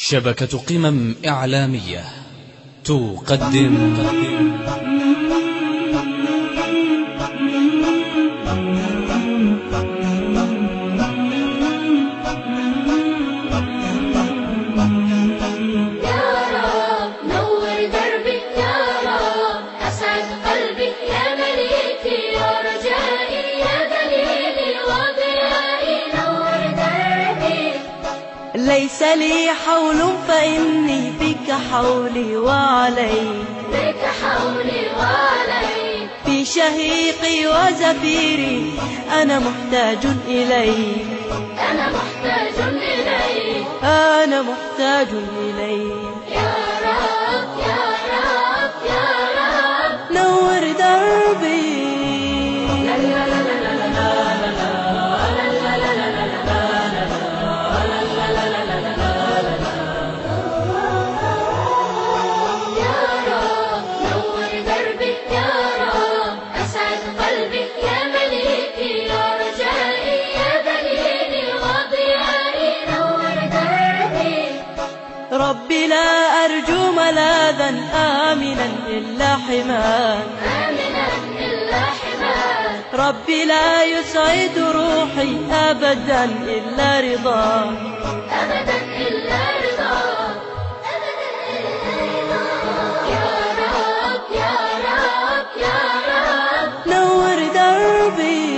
شبكة قمم إعلامية تقدم ليس لي حول فإني بك حولي وعلي في شهيقي وزفيري أنا محتاج إليك أنا محتاج إليك يا رب يا رب يا رب نور دربي ربي لا أرجو ملاذا آمنا إلا حماك ربي لا يسعد روحي أبدا إلا رضاك يا رب يا رب يا رب نور دربي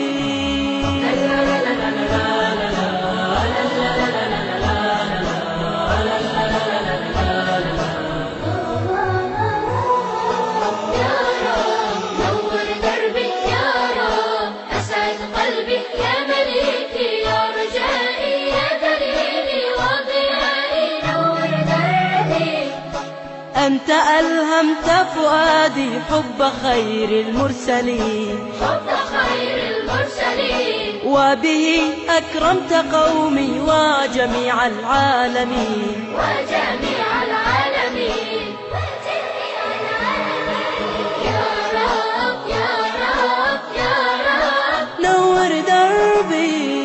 أنت ألهمت فؤادي حب خير المرسلين وبه أكرمت قومي وجميع العالمين يا رب يا رب يا رب نور دربي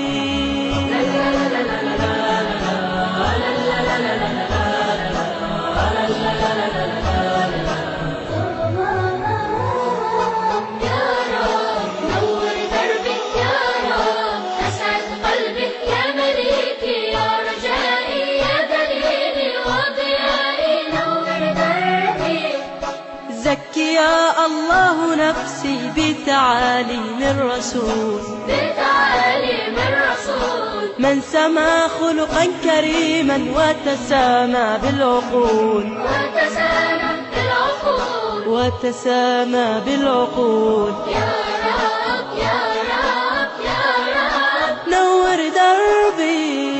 زكي يا الله نفسي بتعاليم الرسول من سما خلقا كريما وتسامى بالعقول يا رب يا رب يا رب نور دربي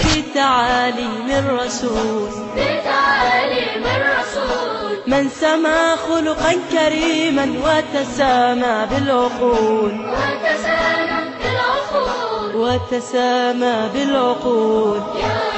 بتعاليم الرسول من سما خلقا كريما وتسامى بالعقول يا